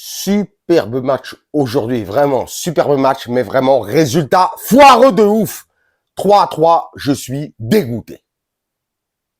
Superbe match aujourd'hui, vraiment superbe match, mais vraiment résultat foireux de ouf. 3-3, je suis dégoûté.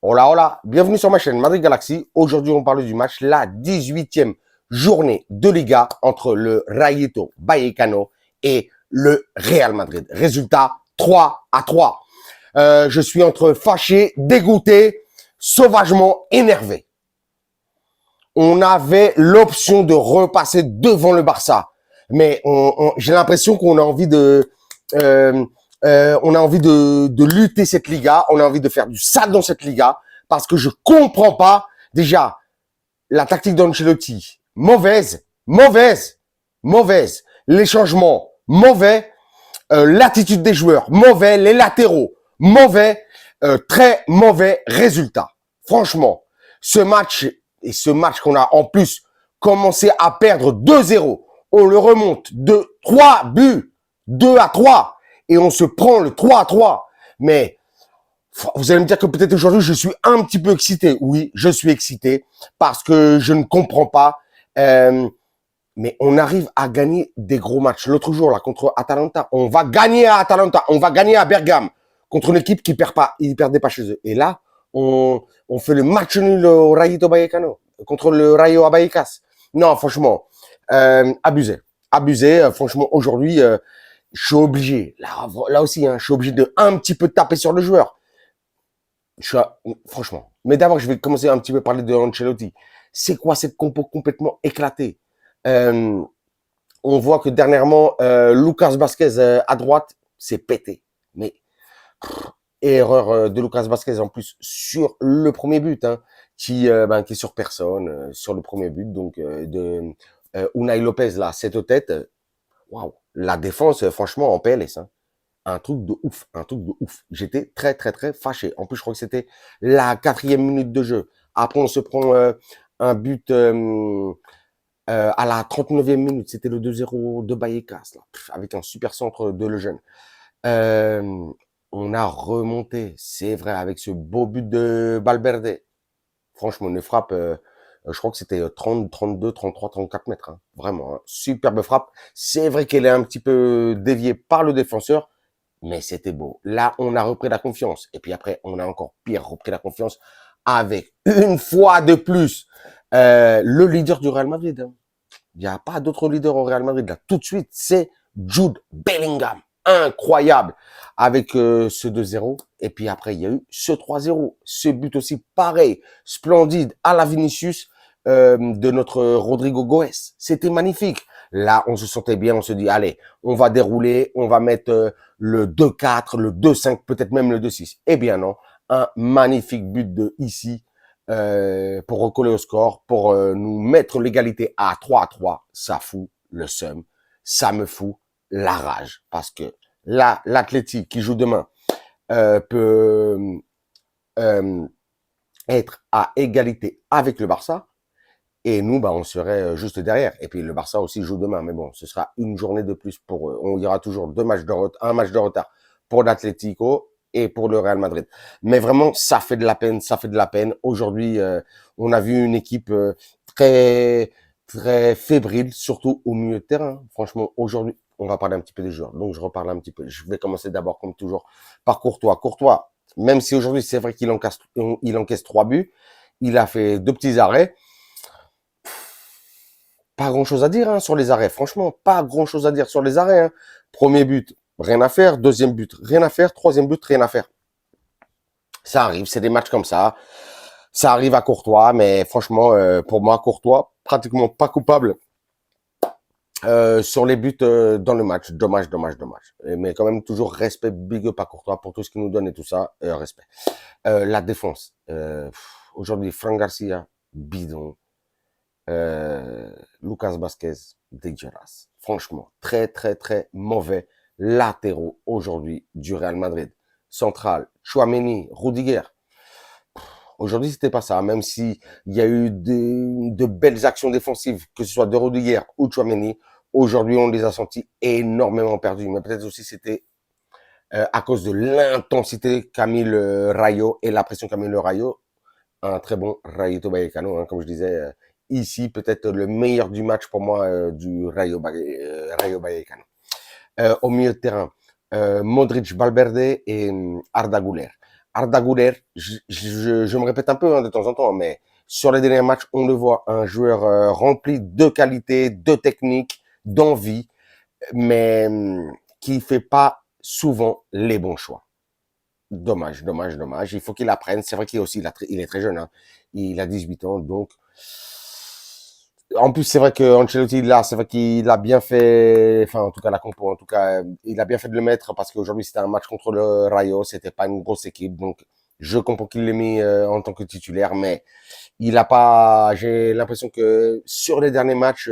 Hola, hola, bienvenue sur ma chaîne Madrid Galaxy. Aujourd'hui, on parle du match, la 18e journée de Liga entre le Rayo Vallecano et le Real Madrid. Résultat 3-3. Je suis entre fâché, dégoûté, sauvagement énervé. On avait l'option de repasser devant le Barça. Mais j'ai l'impression qu'on a envie de lutter cette Liga. On a envie de faire du sale dans cette Liga parce que je comprends pas déjà la tactique d'Ancelotti. Mauvaise. Les changements, mauvais. L'attitude des joueurs, mauvais. Les latéraux, mauvais. Très mauvais résultat. Franchement, ce match qu'on a en plus commencé à perdre 2-0, on le remonte de 3 buts, 2-3, et on se prend le 3-3. Mais vous allez me dire que peut-être aujourd'hui, je suis un petit peu excité. Oui, je suis excité parce que je ne comprends pas. Mais on arrive à gagner des gros matchs. L'autre jour, là, contre Atalanta, on va gagner à Atalanta, on va gagner à Bergame, contre une équipe qui perd pas, ils perdaient pas chez eux. Et là, on fait le match nul au Rayo Vallecano, contre le Rayo Vallecas. Non, franchement, abusé. Franchement, aujourd'hui, je suis obligé, là aussi, je suis obligé de un petit peu taper sur le joueur. Franchement. Mais d'abord, je vais commencer un petit peu à parler de Ancelotti. C'est quoi cette compo complètement éclatée? On voit que dernièrement, Lucas Vazquez à droite, c'est pété. Mais erreur de Lucas Vazquez en plus sur le premier but, qui est sur personne sur le premier but, donc de Unai Lopez là, tête. Waouh, la défense, franchement, en PLS. Un truc de ouf. J'étais très, très, très fâché. En plus, je crois que c'était la 4e minute de jeu. Après, on se prend un but à la 39e minute. C'était le 2-0 de Vallecas, là, avec un super centre de Lejeune. On a remonté, c'est vrai, avec ce beau but de Valverde. Franchement, une frappe, je crois que c'était 30, 32, 33, 34 mètres. Vraiment, superbe frappe. C'est vrai qu'elle est un petit peu déviée par le défenseur, mais c'était beau. Là, on a repris la confiance. Et puis après, on a encore pire repris la confiance avec, une fois de plus, le leader du Real Madrid. Il n'y a pas d'autre leader au Real Madrid. Là, tout de suite, c'est Jude Bellingham. Incroyable. Avec ce 2-0. Et puis après, il y a eu ce 3-0. Ce but aussi, pareil, splendide, à la Vinicius de notre Rodrigo Goes. C'était magnifique. Là, on se sentait bien. On se dit, allez, on va dérouler. On va mettre le 2-4, le 2-5, peut-être même le 2-6. Eh bien non. Un magnifique but de ici. Pour recoller au score, pour nous mettre l'égalité à 3-3, ça fout le seum, ça me fout la rage, parce que là, l'Atleti qui joue demain peut être à égalité avec le Barça, et nous, on serait juste derrière. Et puis le Barça aussi joue demain, mais bon, ce sera une journée de plus pour eux. On ira toujours un match de retard pour l'Atlético et pour le Real Madrid. Mais vraiment, ça fait de la peine, Aujourd'hui, on a vu une équipe très, très fébrile, surtout au milieu de terrain. Franchement, aujourd'hui, on va parler un petit peu des joueurs. Donc, je reparle un petit peu. Je vais commencer d'abord, comme toujours, par Courtois. Courtois, même si aujourd'hui, c'est vrai qu'il encaisse 3 buts, il a fait 2 petits arrêts. Pas grand-chose à dire sur les arrêts. Franchement, pas grand-chose à dire sur les arrêts. Premier but, rien à faire. Deuxième but, rien à faire. Troisième but, rien à faire. Ça arrive, c'est des matchs comme ça. Ça arrive à Courtois, mais franchement, pour moi, Courtois, pratiquement pas coupable sur les buts dans le match. Dommage. Mais quand même, toujours respect, big up à Courtois pour tout ce qu'il nous donne et tout ça. Respect. La défense. Aujourd'hui, Fran Garcia, bidon. Lucas Vazquez, dégueulasse. Franchement, très, très, très mauvais latéraux aujourd'hui du Real Madrid. Central, Tchouaméni, Rudiger. Aujourd'hui, c'était pas ça. Même si il y a eu de belles actions défensives, que ce soit de Rudiger ou Tchouaméni, aujourd'hui, on les a sentis énormément perdus. Mais peut-être aussi c'était à cause de l'intensité qu'a mis le Rayo et la pression qu'a mis le Rayo. Un très bon Rayo Vallecano, comme je disais, ici peut-être le meilleur du match pour moi du Rayo Vallecano. Au milieu de terrain, Modric, Valverde et Arda Güler. Arda Güler, je me répète un peu de temps en temps, mais sur les derniers matchs, on le voit, un joueur rempli de qualité, de technique, d'envie, mais qui fait pas souvent les bons choix. Dommage, dommage, dommage. Il faut qu'il apprenne. C'est vrai qu'il est aussi, il est très jeune, hein. Il a 18 ans, donc. En plus, c'est vrai que Ancelotti, là, c'est vrai qu'il a bien fait, enfin, en tout cas, la compo, en tout cas, il a bien fait de le mettre parce qu'aujourd'hui, c'était un match contre le Rayo, c'était pas une grosse équipe, donc, je comprends qu'il l'ait mis en tant que titulaire, mais il a pas, j'ai l'impression que sur les derniers matchs,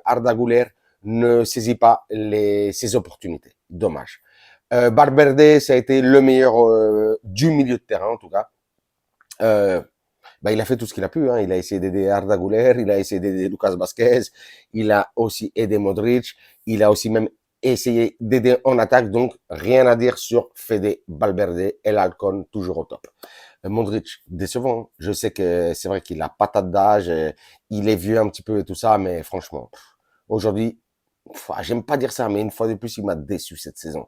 Arda Güler ne saisit pas ses opportunités. Dommage. Valverde, ça a été le meilleur du milieu de terrain, en tout cas. Euh, il a fait tout ce qu'il a pu. Hein. Il a essayé d'aider Arda Güler, il a essayé d'aider Lucas Vazquez, il a aussi aidé Modric, il a aussi même essayé d'aider en attaque. Donc, rien à dire sur Fede Valverde et l'Alcon, toujours au top. Modric, décevant. Hein. Je sais que c'est vrai qu'il a patate d'âge, il est vieux un petit peu et tout ça, mais franchement, aujourd'hui, j'aime pas dire ça, mais une fois de plus, il m'a déçu cette saison.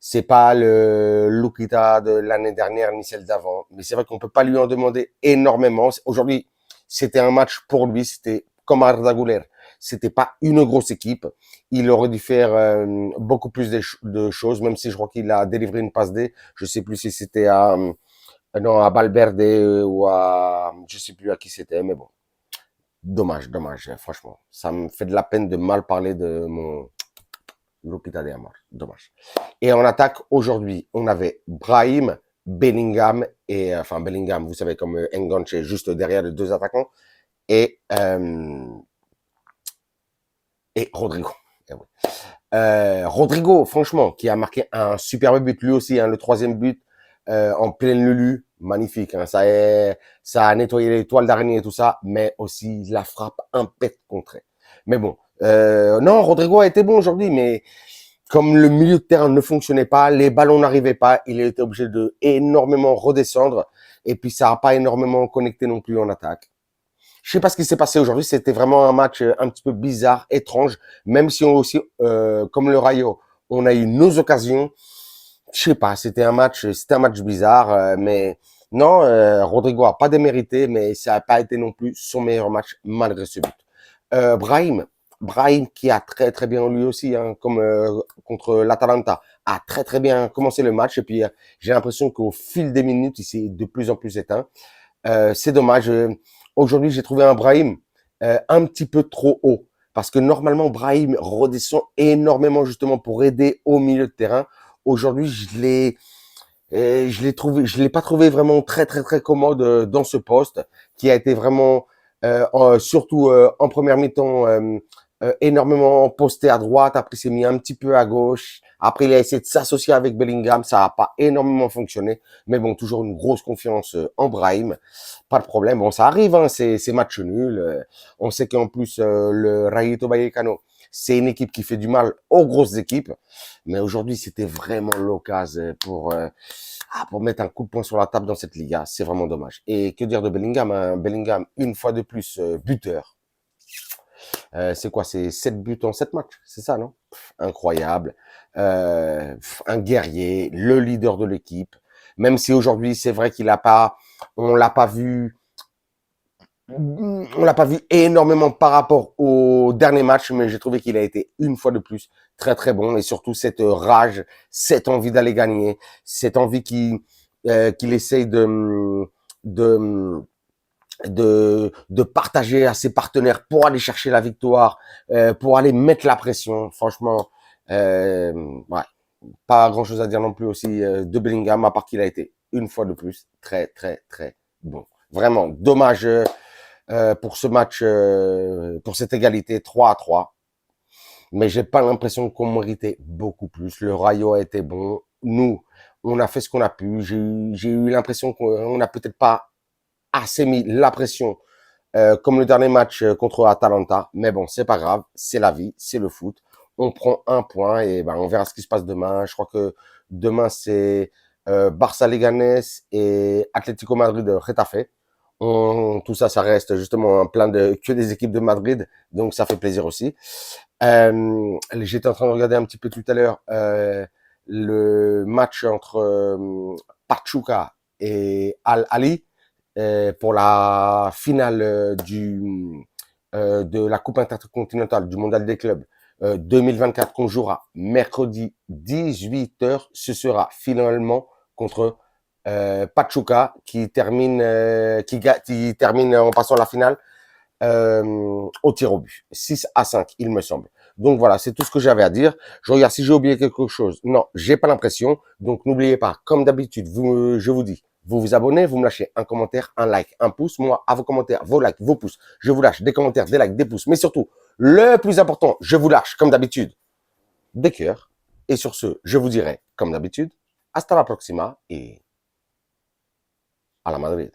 C'est pas le Lukita de l'année dernière ni celle d'avant, mais c'est vrai qu'on peut pas lui en demander énormément. Aujourd'hui, c'était un match pour lui, c'était comme Arda Güler. C'était pas une grosse équipe. Il aurait dû faire beaucoup plus de choses, même si je crois qu'il a délivré une passe D. Je sais plus si c'était non, à Valverde ou à, je sais plus à qui c'était, mais bon. Dommage, dommage, franchement. Ça me fait de la peine de mal parler de mon Lupita de Amor. Dommage. Et en attaque, aujourd'hui, on avait Brahim, Bellingham, et enfin Bellingham, vous savez, comme Enganche, juste derrière les deux attaquants, et, et Rodrigo. Et oui. Rodrigo, franchement, qui a marqué un superbe but, lui aussi, hein, le troisième but, en pleine Lulu, magnifique. Hein, ça a nettoyé les toiles d'araignée et tout ça, mais aussi la frappe impète contrée. Mais bon, non, Rodrigo a été bon aujourd'hui, mais comme le milieu de terrain ne fonctionnait pas, les ballons n'arrivaient pas, il a été obligé de énormément redescendre, et puis ça n'a pas énormément connecté non plus en attaque. Je sais pas ce qui s'est passé aujourd'hui, c'était vraiment un match un petit peu bizarre, étrange, même si on aussi, comme le Rayo, on a eu nos occasions. Je sais pas, c'était un match bizarre, mais non, Rodrigo a pas démérité, mais ça n'a pas été non plus son meilleur match malgré ce but. Brahim, Brahim qui a très très bien lui aussi, hein, comme contre l'Atalanta, a très très bien commencé le match et puis j'ai l'impression qu'au fil des minutes, il s'est de plus en plus éteint. C'est dommage. Aujourd'hui, j'ai trouvé un Brahim un petit peu trop haut parce que normalement, Brahim redescend énormément justement pour aider au milieu de terrain. Aujourd'hui, je l'ai pas trouvé vraiment très très très commode dans ce poste qui a été vraiment surtout en première mi-temps énormément posté à droite, après il s'est mis un petit peu à gauche, après il a essayé de s'associer avec Bellingham, ça n'a pas énormément fonctionné, mais bon, toujours une grosse confiance en Brahim, pas de problème, bon ça arrive, hein, c'est match nul, on sait qu'en plus le Rayo Vallecano, c'est une équipe qui fait du mal aux grosses équipes, mais aujourd'hui c'était vraiment l'occasion pour mettre un coup de poing sur la table dans cette Liga, c'est vraiment dommage. Et que dire de Bellingham, hein, Bellingham une fois de plus buteur. C'est quoi? C'est 7 buts en 7 matchs, c'est ça, non? Incroyable. Un guerrier, le leader de l'équipe. Même si aujourd'hui, c'est vrai qu'il a pas, on l'a pas vu, on l'a pas vu énormément par rapport au dernier match, mais j'ai trouvé qu'il a été une fois de plus très très bon et surtout cette rage, cette envie d'aller gagner, cette envie qu'il essaye de de partager à ses partenaires pour aller chercher la victoire, pour aller mettre la pression. Franchement, ouais, pas grand chose à dire non plus aussi de Bellingham, à part qu'il a été une fois de plus très très très bon. Vraiment dommage pour ce match, pour cette égalité 3-3. Mais j'ai pas l'impression qu'on méritait beaucoup plus. Le Rayo a été bon. Nous, on a fait ce qu'on a pu. J'ai eu l'impression qu'on n'a peut-être pas assez mis la pression comme le dernier match contre Atalanta. Mais bon, c'est pas grave, c'est la vie, c'est le foot. On prend un point et ben on verra ce qui se passe demain. Je crois que demain c'est Barça Leganés et Atlético Madrid Getafe. Tout ça, ça reste justement plein de que des équipes de Madrid, donc ça fait plaisir aussi. J'étais en train de regarder un petit peu tout à l'heure le match entre Pachuca et Al Ali pour la finale de la Coupe intercontinentale du Mondial des clubs 2024 qu'on jouera mercredi 18h. Ce sera finalement contre Pachuca qui termine en passant la finale au tir au but. 6-5, il me semble. Donc voilà, c'est tout ce que j'avais à dire. Je regarde si j'ai oublié quelque chose. Non, j'ai pas l'impression. Donc n'oubliez pas, comme d'habitude, je vous dis, vous vous abonnez, vous me lâchez un commentaire, un like, un pouce. Moi, à vos commentaires, vos likes, vos pouces, je vous lâche des commentaires, des likes, des pouces. Mais surtout, le plus important, je vous lâche, comme d'habitude, des cœurs. Et sur ce, je vous dirai, comme d'habitude, hasta la próxima et à la Madrid.